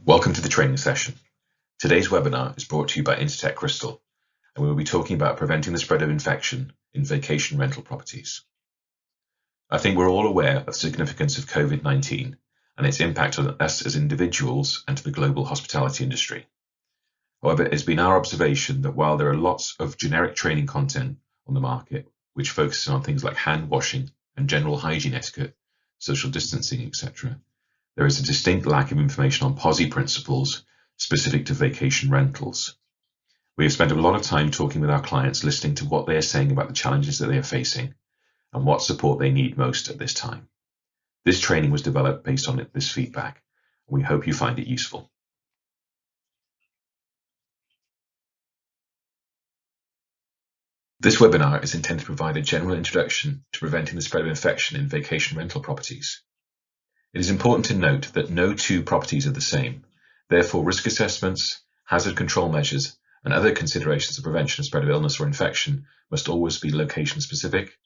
Welcome to the training session. Today's webinar is brought to you by Intertek Crystal, and we will be talking about preventing the spread of infection in vacation rental properties. I think we're all aware of the significance of COVID-19 and its impact on us as individuals and to the global hospitality industry. However, it has been our observation that while there are lots of generic training content on the market, which focuses on things like hand washing and general hygiene etiquette, social distancing, etc., there is a distinct lack of information on POSI principles specific to vacation rentals. We have spent a lot of time talking with our clients, listening to what they are saying about the challenges that they are facing and what support they need most at this time. This training was developed based on this feedback, and we hope you find it useful. This webinar is intended to provide a general introduction to preventing the spread of infection in vacation rental properties. It is important to note that no two properties are the same. Therefore, risk assessments, hazard control measures, and other considerations of prevention of spread of illness or infection must always be location specific.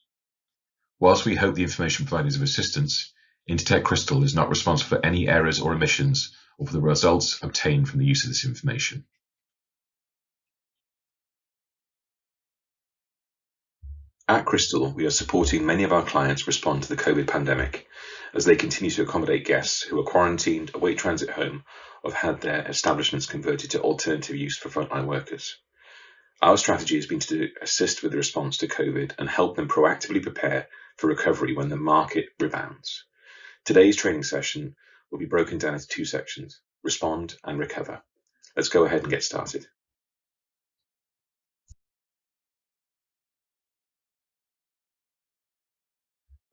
Whilst we hope the information provided is of assistance, Intertek Crystal is not responsible for any errors or omissions or for the results obtained from the use of this information. At Crystal, we are supporting many of our clients respond to the COVID pandemic as they continue to accommodate guests who are quarantined, await transit home, or have had their establishments converted to alternative use for frontline workers. Our strategy has been to assist with the response to COVID and help them proactively prepare for recovery when the market rebounds. Today's training session will be broken down into two sections: respond and recover. Let's go ahead and get started.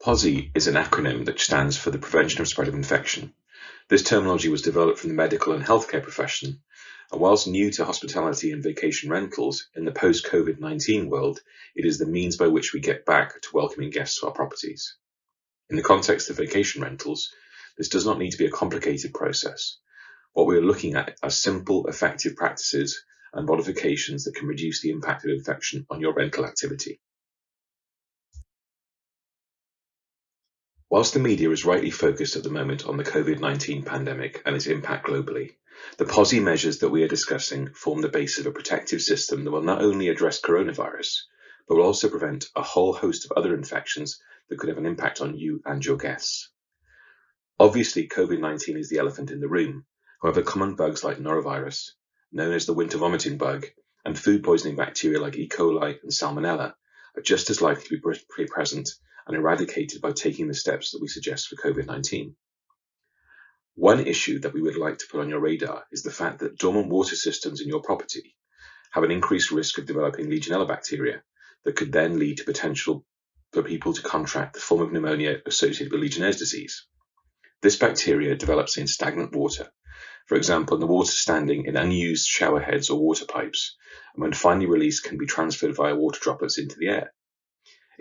POSI is an acronym that stands for the Prevention of Spread of Infection. This terminology was developed from the medical and healthcare profession, and whilst new to hospitality and vacation rentals in the post-COVID-19 world, it is the means by which we get back to welcoming guests to our properties. In the context of vacation rentals, this does not need to be a complicated process. What we are looking at are simple, effective practices and modifications that can reduce the impact of infection on your rental activity. Whilst the media is rightly focused at the moment on the COVID-19 pandemic and its impact globally, the POSI measures that we are discussing form the base of a protective system that will not only address coronavirus, but will also prevent a whole host of other infections that could have an impact on you and your guests. Obviously, COVID-19 is the elephant in the room. However, common bugs like norovirus, known as the winter vomiting bug, and food poisoning bacteria like E. coli and Salmonella are just as likely to be present and eradicated by taking the steps that we suggest for COVID-19. One issue that we would like to put on your radar is the fact that dormant water systems in your property have an increased risk of developing Legionella bacteria that could then lead to potential for people to contract the form of pneumonia associated with Legionnaire's disease. This bacteria develops in stagnant water, for example, in the water standing in unused shower heads or water pipes, and when finally released can be transferred via water droplets into the air.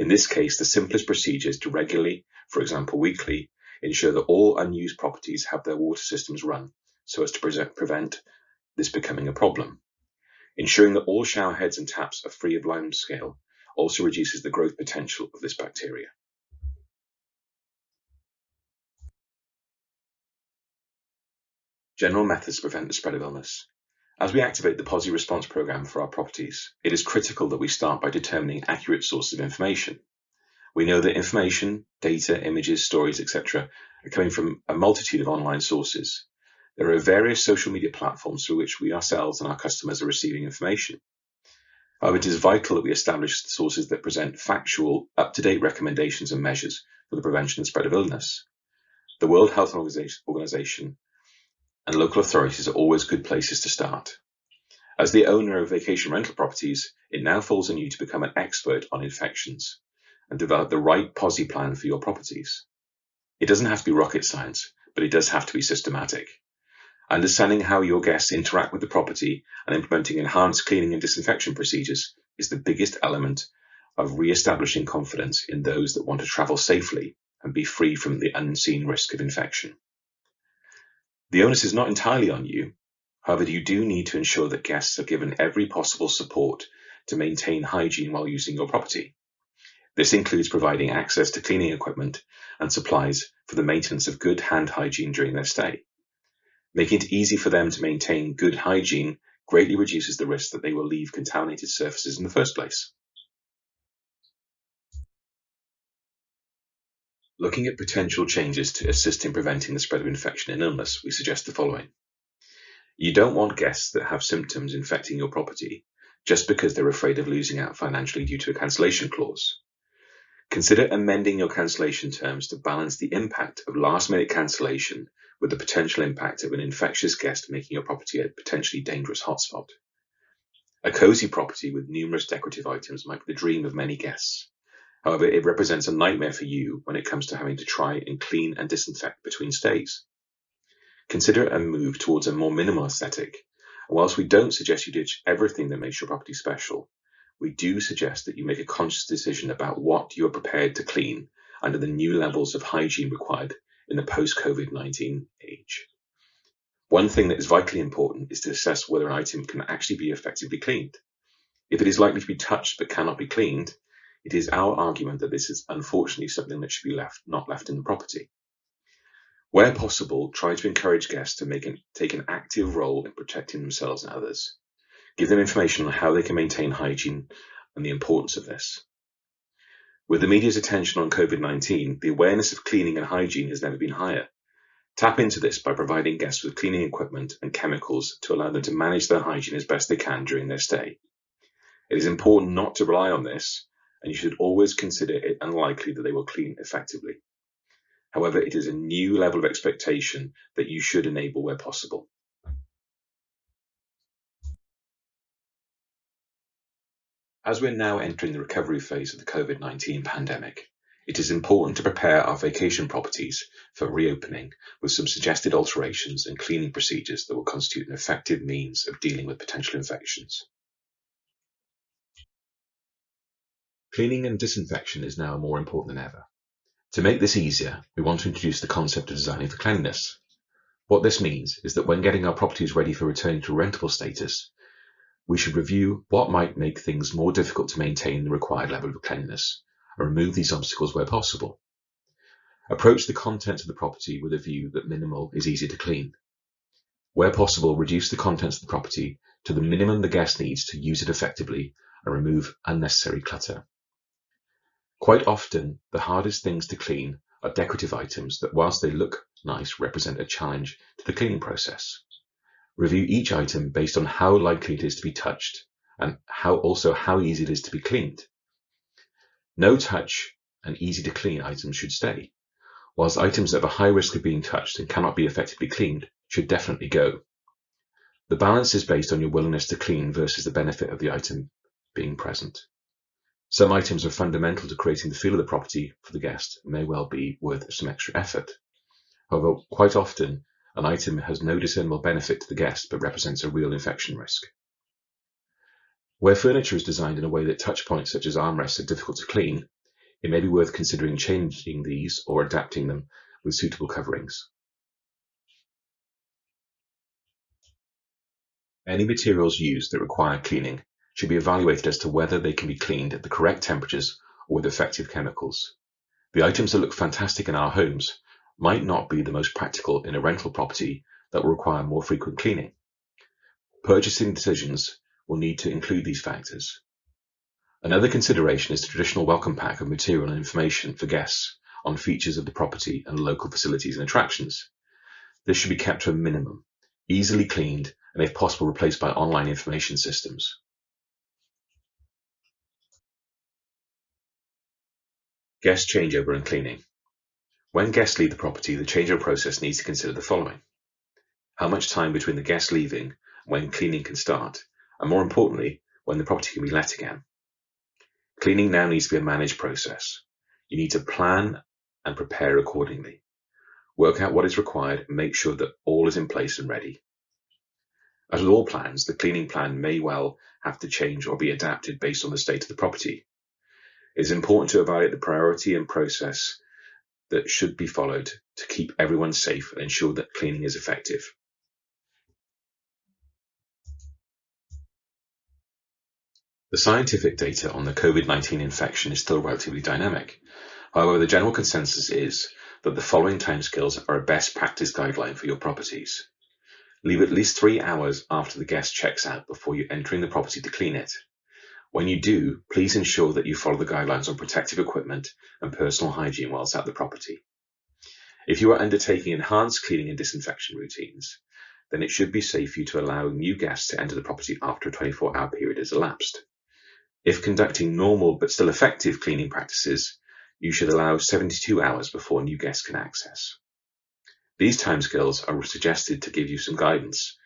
In this case, the simplest procedure is to regularly, for example weekly, ensure that all unused properties have their water systems run so as to prevent this becoming a problem. Ensuring that all shower heads and taps are free of limescale also reduces the growth potential of this bacteria. General methods to prevent the spread of illness. As we activate the POSI response program for our properties, it is critical that we start by determining accurate sources of information. We know that information, data, images, stories, etc. are coming from a multitude of online sources. There are various social media platforms through which we ourselves and our customers are receiving information. However, it is vital that we establish sources that present factual, up-to-date recommendations and measures for the prevention and spread of illness. The World Health Organization and local authorities are always good places to start. As the owner of vacation rental properties, it now falls on you to become an expert on infections and develop the right POSI plan for your properties. It doesn't have to be rocket science, but it does have to be systematic. Understanding how your guests interact with the property and implementing enhanced cleaning and disinfection procedures is the biggest element of re-establishing confidence in those that want to travel safely and be free from the unseen risk of infection. The onus is not entirely on you. However, you do need to ensure that guests are given every possible support to maintain hygiene while using your property. This includes providing access to cleaning equipment and supplies for the maintenance of good hand hygiene during their stay. Making it easy for them to maintain good hygiene greatly reduces the risk that they will leave contaminated surfaces in the first place. Looking at potential changes to assist in preventing the spread of infection and illness, we suggest the following. You don't want guests that have symptoms infecting your property just because they're afraid of losing out financially due to a cancellation clause. Consider amending your cancellation terms to balance the impact of last-minute cancellation with the potential impact of an infectious guest making your property a potentially dangerous hotspot. A cozy property with numerous decorative items might be the dream of many guests. However, it represents a nightmare for you when it comes to having to try and clean and disinfect between stays. Consider a move towards a more minimal aesthetic. And whilst we don't suggest you ditch everything that makes your property special, we do suggest that you make a conscious decision about what you are prepared to clean under the new levels of hygiene required in the post-COVID-19 age. One thing that is vitally important is to assess whether an item can actually be effectively cleaned. If it is likely to be touched but cannot be cleaned, it is our argument that this is unfortunately something that should be not left in the property. Where possible, try to encourage guests to take an active role in protecting themselves and others. Give them information on how they can maintain hygiene and the importance of this. With the media's attention on COVID-19, the awareness of cleaning and hygiene has never been higher. Tap into this by providing guests with cleaning equipment and chemicals to allow them to manage their hygiene as best they can during their stay. It is important not to rely on this, and you should always consider it unlikely that they will clean effectively. However, it is a new level of expectation that you should enable where possible. As we're now entering the recovery phase of the COVID-19 pandemic, it is important to prepare our vacation properties for reopening with some suggested alterations and cleaning procedures that will constitute an effective means of dealing with potential infections. Cleaning and disinfection is now more important than ever. To make this easier, we want to introduce the concept of designing for cleanliness. What this means is that when getting our properties ready for returning to rentable status, we should review what might make things more difficult to maintain the required level of cleanliness and remove these obstacles where possible. Approach the contents of the property with a view that minimal is easy to clean. Where possible, reduce the contents of the property to the minimum the guest needs to use it effectively and remove unnecessary clutter. Quite often, the hardest things to clean are decorative items that, whilst they look nice, represent a challenge to the cleaning process. Review each item based on how likely it is to be touched and also how easy it is to be cleaned. No touch and easy to clean items should stay, whilst items that have a high risk of being touched and cannot be effectively cleaned should definitely go. The balance is based on your willingness to clean versus the benefit of the item being present. Some items are fundamental to creating the feel of the property for the guest and may well be worth some extra effort. However, quite often, an item has no discernible benefit to the guest but represents a real infection risk. Where furniture is designed in a way that touch points such as armrests are difficult to clean, it may be worth considering changing these or adapting them with suitable coverings. Any materials used that require cleaning should be evaluated as to whether they can be cleaned at the correct temperatures or with effective chemicals. The items that look fantastic in our homes might not be the most practical in a rental property that will require more frequent cleaning. Purchasing decisions will need to include these factors. Another consideration is the traditional welcome pack of material and information for guests on features of the property and local facilities and attractions. This should be kept to a minimum, easily cleaned, and if possible replaced by online information systems. Guest changeover and cleaning. When guests leave the property, the changeover process needs to consider the following. How much time between the guests leaving and when cleaning can start, and more importantly, when the property can be let again. Cleaning now needs to be a managed process. You need to plan and prepare accordingly. Work out what is required and make sure that all is in place and ready. As with all plans, the cleaning plan may well have to change or be adapted based on the state of the property. It is important to evaluate the priority and process that should be followed to keep everyone safe and ensure that cleaning is effective. The scientific data on the COVID-19 infection is still relatively dynamic. However, the general consensus is that the following timescales are a best practice guideline for your properties. Leave at least 3 hours after the guest checks out before you entering the property to clean it. When you do, please ensure that you follow the guidelines on protective equipment and personal hygiene whilst at the property. If you are undertaking enhanced cleaning and disinfection routines, then it should be safe for you to allow new guests to enter the property after a 24-hour period has elapsed. If conducting normal but still effective cleaning practices, you should allow 72 hours before new guests can access. These timescales are suggested to give you some guidance,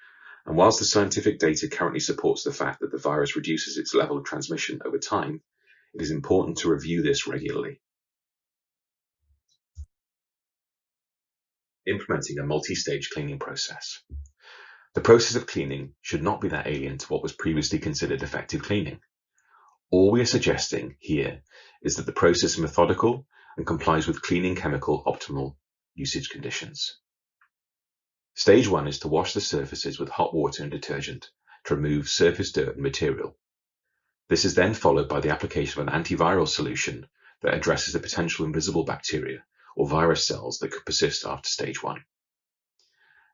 and whilst the scientific data currently supports the fact that the virus reduces its level of transmission over time, it is important to review this regularly. Implementing a multi-stage cleaning process. The process of cleaning should not be that alien to what was previously considered effective cleaning. All we are suggesting here is that the process is methodical and complies with cleaning chemical optimal usage conditions. Stage 1 is to wash the surfaces with hot water and detergent to remove surface dirt and material. This is then followed by the application of an antiviral solution that addresses the potential invisible bacteria or virus cells that could persist after stage 1.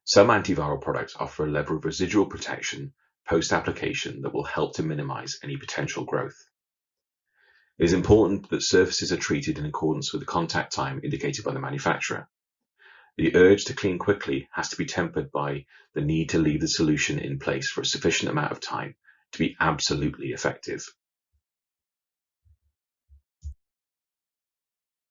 Some antiviral products offer a level of residual protection post-application that will help to minimize any potential growth. It is important that surfaces are treated in accordance with the contact time indicated by the manufacturer. The urge to clean quickly has to be tempered by the need to leave the solution in place for a sufficient amount of time to be absolutely effective.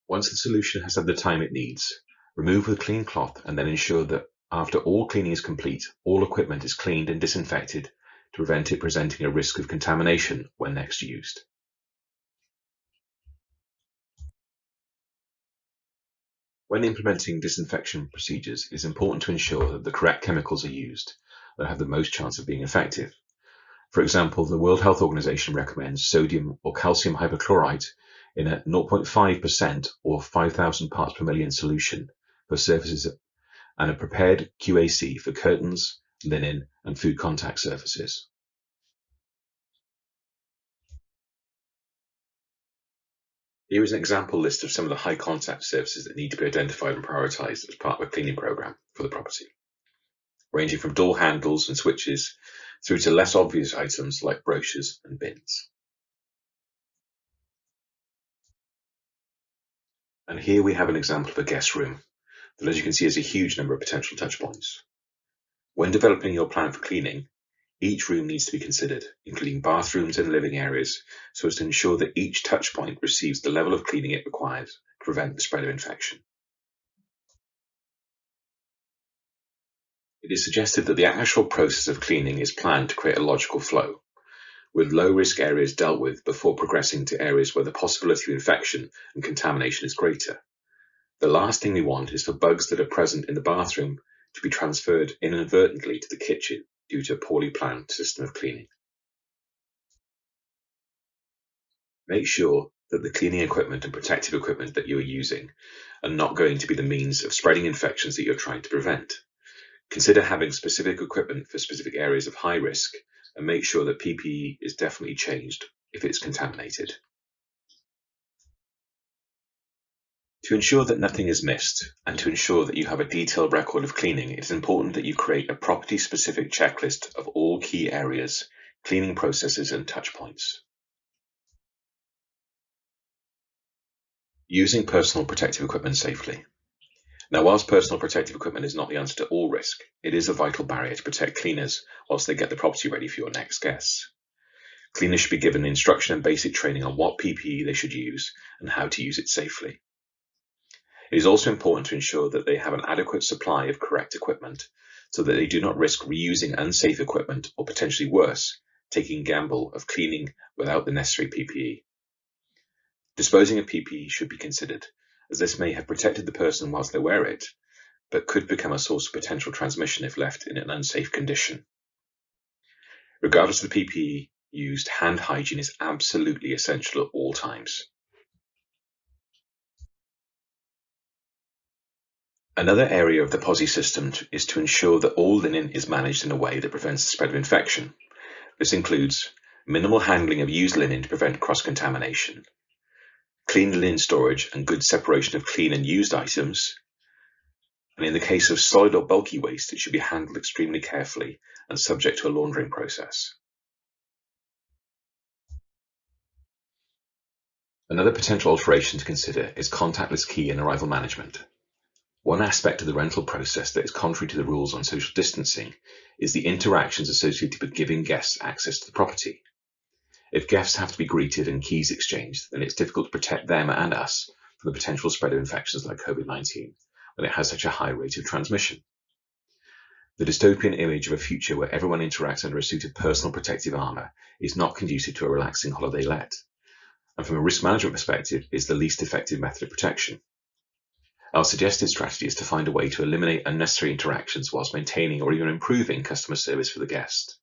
Once the solution has had the time it needs, remove with a clean cloth and then ensure that after all cleaning is complete, all equipment is cleaned and disinfected to prevent it presenting a risk of contamination when next used. When implementing disinfection procedures, it is important to ensure that the correct chemicals are used that have the most chance of being effective. For example, the World Health Organization recommends sodium or calcium hypochlorite in a 0.5% or 5,000 parts per million solution for surfaces and a prepared QAC for curtains, linen, and food contact surfaces. Here is an example list of some of the high contact surfaces that need to be identified and prioritized as part of a cleaning program for the property, ranging from door handles and switches through to less obvious items like brochures and bins. And here we have an example of a guest room that, as you can see, has a huge number of potential touch points. When developing your plan for cleaning, each room needs to be considered, including bathrooms and living areas, so as to ensure that each touch point receives the level of cleaning it requires to prevent the spread of infection. It is suggested that the actual process of cleaning is planned to create a logical flow, with low-risk areas dealt with before progressing to areas where the possibility of infection and contamination is greater. The last thing we want is for bugs that are present in the bathroom to be transferred inadvertently to the kitchen due to a poorly planned system of cleaning. Make sure that the cleaning equipment and protective equipment that you are using are not going to be the means of spreading infections that you're trying to prevent. Consider having specific equipment for specific areas of high risk and make sure that PPE is definitely changed if it's contaminated. To ensure that nothing is missed and to ensure that you have a detailed record of cleaning, it is important that you create a property-specific checklist of all key areas, cleaning processes and touch points. Using personal protective equipment safely. Now, whilst personal protective equipment is not the answer to all risk, it is a vital barrier to protect cleaners whilst they get the property ready for your next guests. Cleaners should be given instruction and basic training on what PPE they should use and how to use it safely. It is also important to ensure that they have an adequate supply of correct equipment so that they do not risk reusing unsafe equipment or, potentially worse, taking a gamble of cleaning without the necessary PPE. Disposing of PPE should be considered, as this may have protected the person whilst they wear it, but could become a source of potential transmission if left in an unsafe condition. Regardless of the PPE used, hand hygiene is absolutely essential at all times. Another area of the POSI system is to ensure that all linen is managed in a way that prevents the spread of infection. This includes minimal handling of used linen to prevent cross-contamination, clean linen storage and good separation of clean and used items, And in the case of solid or bulky waste, it should be handled extremely carefully and subject to a laundering process. Another potential alteration to consider is contactless key and arrival management. One aspect of the rental process that is contrary to the rules on social distancing is the interactions associated with giving guests access to the property. If guests have to be greeted and keys exchanged, then it's difficult to protect them and us from the potential spread of infections like COVID-19 when it has such a high rate of transmission. The dystopian image of a future where everyone interacts under a suit of personal protective armour is not conducive to a relaxing holiday let, and from a risk management perspective is the least effective method of protection. Our suggested strategy is to find a way to eliminate unnecessary interactions whilst maintaining or even improving customer service for the guest.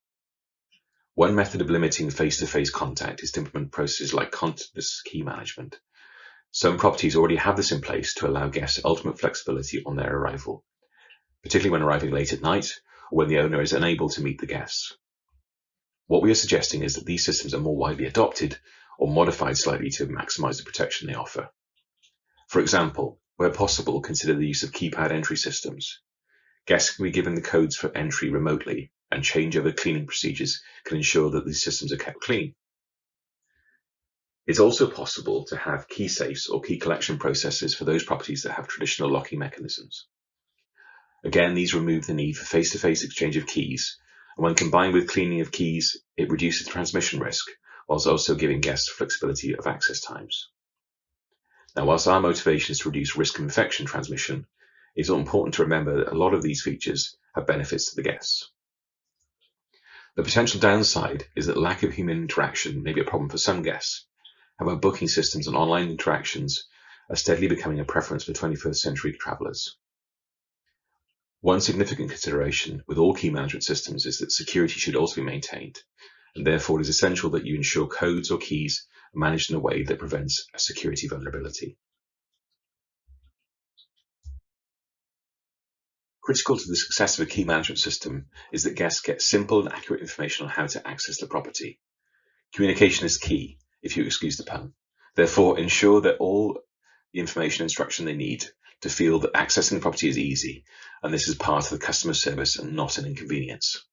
One method of limiting face-to-face contact is to implement processes like contactless key management. Some properties already have this in place to allow guests ultimate flexibility on their arrival, particularly when arriving late at night or when the owner is unable to meet the guests. What we are suggesting is that these systems are more widely adopted or modified slightly to maximize the protection they offer. For example, where possible, consider the use of keypad entry systems. Guests can be given the codes for entry remotely, and changeover cleaning procedures can ensure that these systems are kept clean. It's also possible to have key safes or key collection processes for those properties that have traditional locking mechanisms. Again, these remove the need for face-to-face exchange of keys, and when combined with cleaning of keys, it reduces transmission risk, whilst also giving guests flexibility of access times. Now, whilst our motivation is to reduce risk of infection transmission, it's important to remember that a lot of these features have benefits to the guests. The potential downside is that lack of human interaction may be a problem for some guests. However, booking systems and online interactions are steadily becoming a preference for 21st century travellers. One significant consideration with all key management systems is that security should also be maintained, and therefore it is essential that you ensure codes or keys are managed in a way that prevents a security vulnerability. Critical to the success of a key management system is that guests get simple and accurate information on how to access the property. Communication is key, if you excuse the pun. Therefore, ensure that all the information and instruction they need to feel that accessing the property is easy, and this is part of the customer service and not an inconvenience.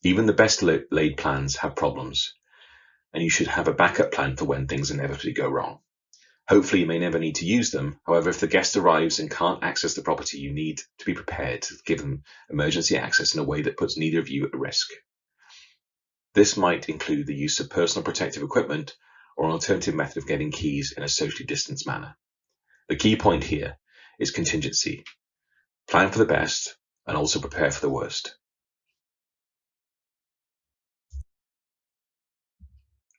Even the best laid plans have problems, and you should have a backup plan for when things inevitably go wrong. Hopefully you may never need to use them. However, if the guest arrives and can't access the property, you need to be prepared to give them emergency access in a way that puts neither of you at risk. This might include the use of personal protective equipment or an alternative method of getting keys in a socially distanced manner. The key point here is contingency. Plan for the best and also prepare for the worst.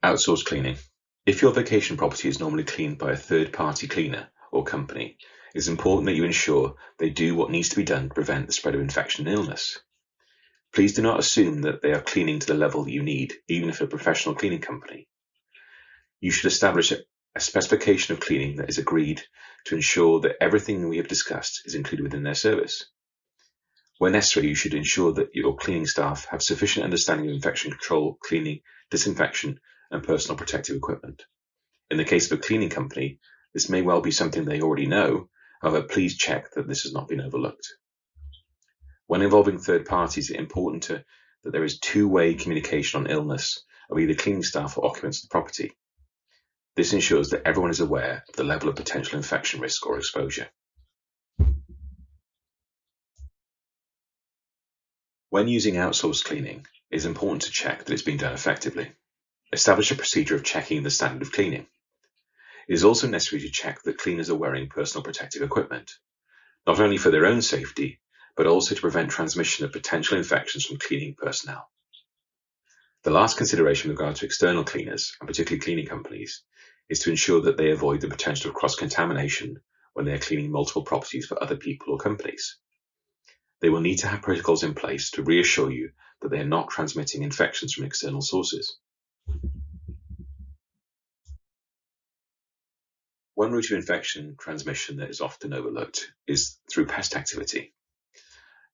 Outsource cleaning. If your vacation property is normally cleaned by a third-party cleaner or company, it is important that you ensure they do what needs to be done to prevent the spread of infection and illness. Please do not assume that they are cleaning to the level that you need, even if a professional cleaning company. You should establish a specification of cleaning that is agreed to ensure that everything we have discussed is included within their service. Where necessary, you should ensure that your cleaning staff have sufficient understanding of infection control, cleaning, disinfection, and personal protective equipment. In the case of a cleaning company, this may well be something they already know. However, please check that this has not been overlooked. When involving third parties, it's important that there is two-way communication on illness of either cleaning staff or occupants of the property. This ensures that everyone is aware of the level of potential infection risk or exposure. When using outsourced cleaning, it is important to check that it's being done effectively. Establish a procedure of checking the standard of cleaning. It is also necessary to check that cleaners are wearing personal protective equipment, not only for their own safety, but also to prevent transmission of potential infections from cleaning personnel. The last consideration with regard to external cleaners, and particularly cleaning companies, is to ensure that they avoid the potential of cross-contamination when they are cleaning multiple properties for other people or companies. They will need to have protocols in place to reassure you that they are not transmitting infections from external sources. One route of infection transmission that is often overlooked is through pest activity.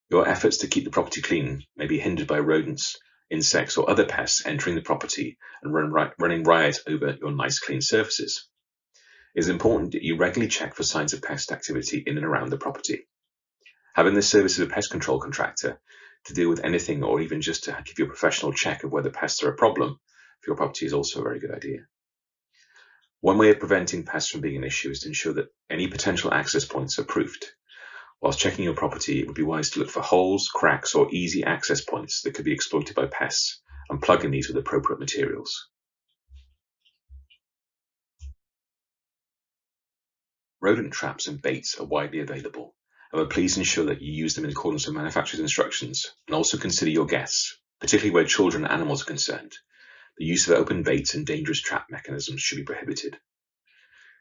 Your efforts to keep the property clean may be hindered by rodents, insects, or other pests entering the property and running riot over your nice clean surfaces. It is important that you regularly check for signs of pest activity in and around the property. Having the service of a pest control contractor to deal with anything or even just to give you a professional check of whether pests are a problem for your property is also a very good idea. One way of preventing pests from being an issue is to ensure that any potential access points are proofed. Whilst checking your property, it would be wise to look for holes, cracks, or easy access points that could be exploited by pests and plug in these with appropriate materials. Rodent traps and baits are widely available, and please ensure that you use them in accordance with manufacturer's instructions, and also consider your guests, particularly where children and animals are concerned. The use of open baits and dangerous trap mechanisms should be prohibited.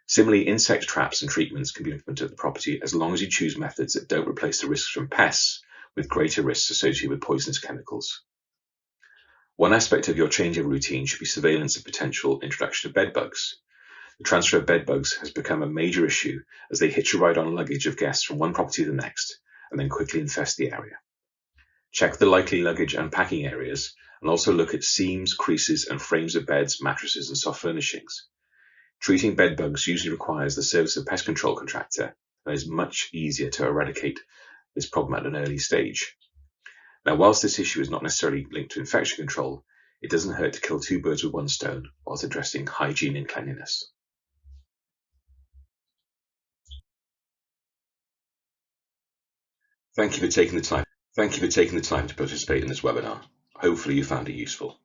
Similarly, insect traps and treatments can be implemented at the property as long as you choose methods that don't replace the risks from pests with greater risks associated with poisonous chemicals. One aspect of your changeover routine should be surveillance of potential introduction of bedbugs. The transfer of bedbugs has become a major issue as they hitch a ride on luggage of guests from one property to the next and then quickly infest the area. Check the likely luggage and packing areas and also look at seams, creases, and frames of beds, mattresses, and soft furnishings. Treating bedbugs usually requires the service of a pest control contractor and is much easier to eradicate this problem at an early stage. Now, whilst this issue is not necessarily linked to infection control, it doesn't hurt to kill two birds with one stone whilst addressing hygiene and cleanliness. Thank you for taking the time to participate in this webinar. Hopefully you found it useful.